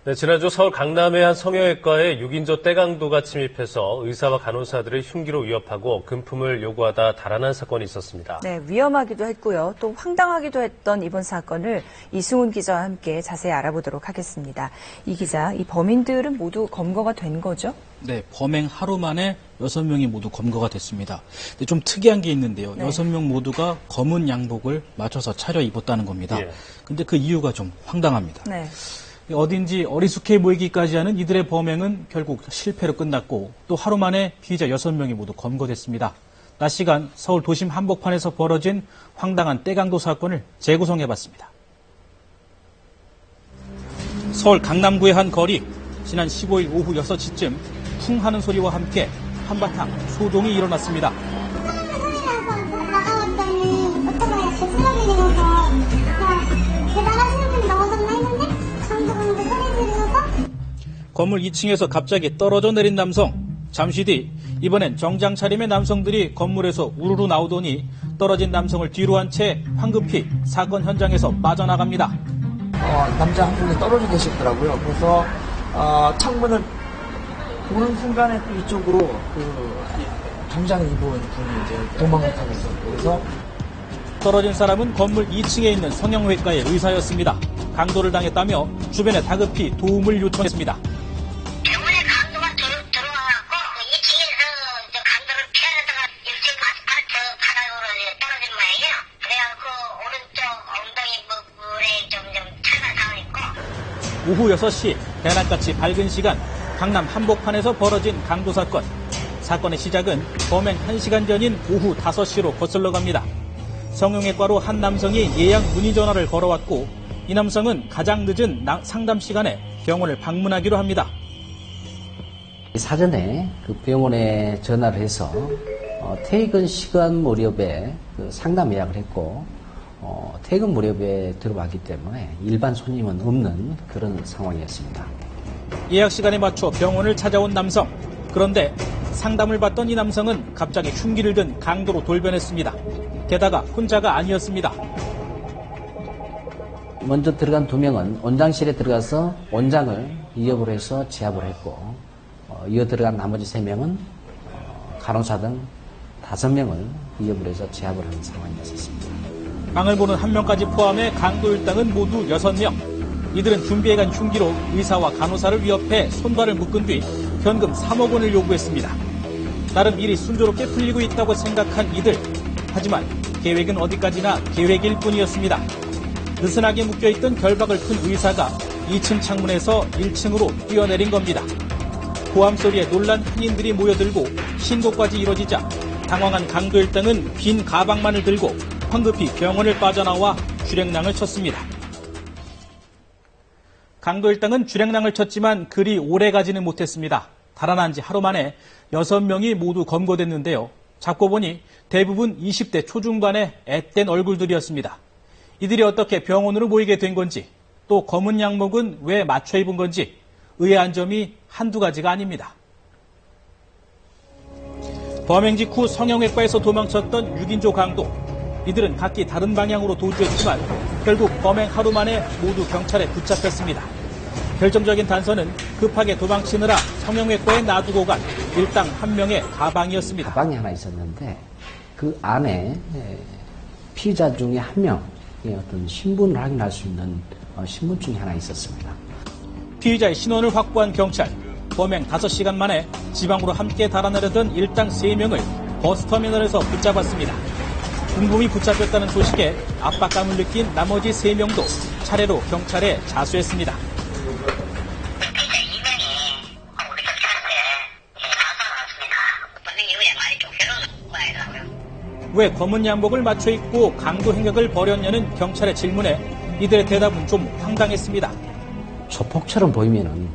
네, 지난주 서울 강남의 한 성형외과에 6인조 떼강도가 침입해서 의사와 간호사들을 흉기로 위협하고 금품을 요구하다 달아난 사건이 있었습니다. 네, 위험하기도 했고요. 또 황당하기도 했던 이번 사건을 이승훈 기자와 함께 자세히 알아보도록 하겠습니다. 이 기자, 이 범인들은 모두 검거가 된 거죠? 네, 범행 하루 만에 6명이 모두 검거가 됐습니다. 근데 좀 특이한 게 있는데요. 네. 6명 모두가 검은 양복을 맞춰서 차려입었다는 겁니다. 예. 근데 그 이유가 좀 황당합니다. 네. 어딘지 어리숙해 보이기까지 하는 이들의 범행은 결국 실패로 끝났고 또 하루 만에 피의자 6명이 모두 검거됐습니다. 낮 시간 서울 도심 한복판에서 벌어진 황당한 떼강도 사건을 재구성해봤습니다. 서울 강남구의 한 거리, 지난 15일 오후 6시쯤 쿵 하는 소리와 함께 한바탕 소동이 일어났습니다. 건물 2층에서 갑자기 떨어져 내린 남성. 잠시 뒤 이번엔 정장 차림의 남성들이 건물에서 우르르 나오더니 떨어진 남성을 뒤로 한 채 황급히 사건 현장에서 빠져나갑니다. 남자 한 분이 떨어져 계시더라고요. 그래서 창문을 보는 순간에 또 이쪽으로 정장을 입은 분이 이제 도망을 타고 있었고, 그래서 떨어진 사람은 건물 2층에 있는 성형외과의 의사였습니다. 강도를 당했다며 주변에 다급히 도움을 요청했습니다. 병원에 강도가 들어와갖고 2층에서 강도를 피하려다가 1층 아스팔트 바닥으로 떨어진 모양이에요. 그래갖고 오른쪽 엉덩이 부분에 좀 차가 닿아있고. 오후 6시 대낮같이 밝은 시간 강남 한복판에서 벌어진 강도 사건. 사건의 시작은 범행 1시간 전인 오후 5시로 거슬러 갑니다. 성형외과로 한 남성이 예약 문의 전화를 걸어왔고 이 남성은 가장 늦은 상담 시간에 병원을 방문하기로 합니다. 사전에 그 병원에 전화를 해서 퇴근 시간 무렵에 그 상담 예약을 했고 퇴근 무렵에 들어왔기 때문에 일반 손님은 없는 그런 상황이었습니다. 예약 시간에 맞춰 병원을 찾아온 남성. 그런데 상담을 받던 이 남성은 갑자기 흉기를 든 강도로 돌변했습니다. 게다가 혼자가 아니었습니다. 먼저 들어간 2명은 원장실에 들어가서 원장을 위협을 해서 제압을 했고 이어 들어간 나머지 3명은 간호사 등 5명을 위협을 해서 제압을 하는 상황이었습니다. 방을 보는 1명까지 포함해 강도 일당은 모두 6명. 이들은 준비해간 흉기로 의사와 간호사를 위협해 손발을 묶은 뒤 현금 3억 원을 요구했습니다. 나름 일이 순조롭게 풀리고 있다고 생각한 이들. 하지만 계획은 어디까지나 계획일 뿐이었습니다. 느슨하게 묶여있던 결박을 푼 의사가 2층 창문에서 1층으로 뛰어내린 겁니다. 고함 소리에 놀란 흔인들이 모여들고 신고까지 이뤄지자 당황한 강도 일당은 빈 가방만을 들고 황급히 병원을 빠져나와 주랭랑을 쳤습니다. 강도 일당은 주랭랑을 쳤지만 그리 오래 가지는 못했습니다. 달아난 지 하루 만에 6명이 모두 검거됐는데요. 잡고 보니 대부분 20대 초중반의 앳된 얼굴들이었습니다. 이들이 어떻게 병원으로 모이게 된 건지, 또 검은 양복은 왜 맞춰 입은 건지 의아한 점이 한두 가지가 아닙니다. 범행 직후 성형외과에서 도망쳤던 6인조 강도. 이들은 각기 다른 방향으로 도주했지만 결국 범행 하루 만에 모두 경찰에 붙잡혔습니다. 결정적인 단서는 급하게 도망치느라 성형외과에 놔두고 간 일당 1명의 가방이었습니다. 가방이 하나 있었는데 그 안에 피의자 중에 1명의 어떤 신분을 확인할 수 있는 신분증이 하나 있었습니다. 피의자의 신원을 확보한 경찰. 범행 5시간 만에 지방으로 함께 달아나려던 일당 3명을 버스터미널에서 붙잡았습니다. 공범이 붙잡혔다는 소식에 압박감을 느낀 나머지 3명도 차례로 경찰에 자수했습니다. 왜 검은 양복을 맞춰 입고 강도 행각을 벌였냐는 경찰의 질문에 이들의 대답은 좀 황당했습니다. 조폭처럼 보이면은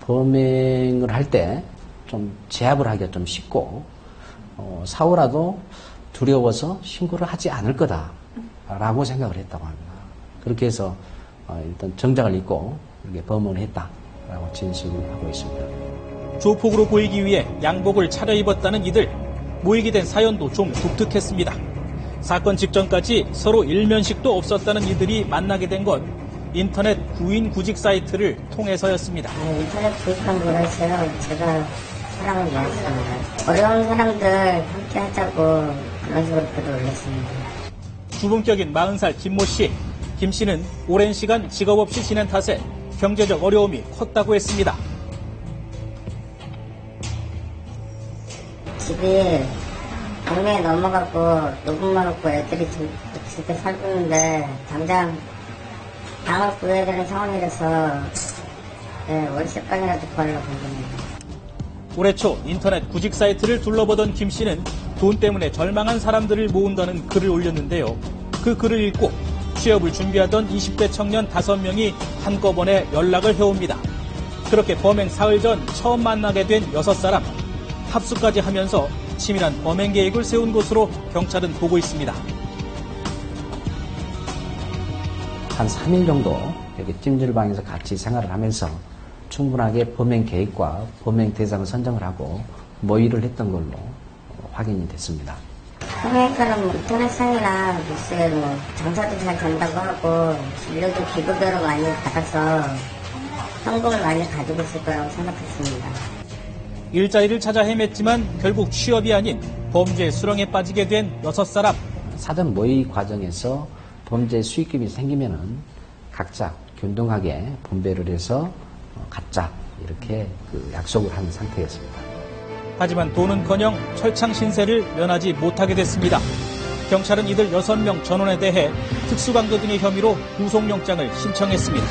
범행을 할 때 좀 제압을 하기가 좀 쉽고 사고라도 두려워서 신고를 하지 않을 거다라고 생각을 했다고 합니다. 그렇게 해서 일단 정장을 입고 이렇게 범행을 했다라고 진술을 하고 있습니다. 조폭으로 보이기 위해 양복을 차려입었다는 이들. 모이게 된 사연도 좀 독특했습니다. 사건 직전까지 서로 일면식도 없었다는 이들이 만나게 된 건 인터넷 구인 구직 사이트를 통해서였습니다. 인터넷 구입한 거라서요. 제가 사람을 모았습니다. 어려운 사람들 함께 하자고 그런 식으로 글을 올렸습니다. 주범격인 40살 김모 씨. 김 씨는 오랜 시간 직업 없이 지낸 탓에 경제적 어려움이 컸다고 했습니다. 집이 동네에 넘어가고 노분만 없고 애들이 집에 살고 있는데 당장 방을 구해야 되는 상황이라서 월세방이라도 구하려고 한 겁니다. 올해 초 인터넷 구직 사이트를 둘러보던 김 씨는 돈 때문에 절망한 사람들을 모은다는 글을 올렸는데요. 그 글을 읽고 취업을 준비하던 20대 청년 5명이 한꺼번에 연락을 해옵니다. 그렇게 범행 사흘 전 처음 만나게 된 6사람. 합수까지 하면서 치밀한 범행 계획을 세운 것으로 경찰은 보고 있습니다. 한 3일 정도 여기 찜질방에서 같이 생활을 하면서 충분하게 범행 계획과 범행 대상을 선정을 하고 모의를 했던 걸로 확인이 됐습니다. 성형외과는 인터넷상이나 뉴스에 장사도 잘 된다고 하고 진료도 기부비로 많이 받아서 현금을 많이 가지고 있을 거라고 생각했습니다. 일자리를 찾아 헤맸지만 결국 취업이 아닌 범죄 수렁에 빠지게 된 6사람. 사전 모의 과정에서 범죄 수익금이 생기면은 각자 균등하게 분배를 해서 갖자 이렇게 약속을 한 상태였습니다. 하지만 돈은커녕 철창 신세를 면하지 못하게 됐습니다. 경찰은 이들 6명 전원에 대해 특수강도 등의 혐의로 구속영장을 신청했습니다.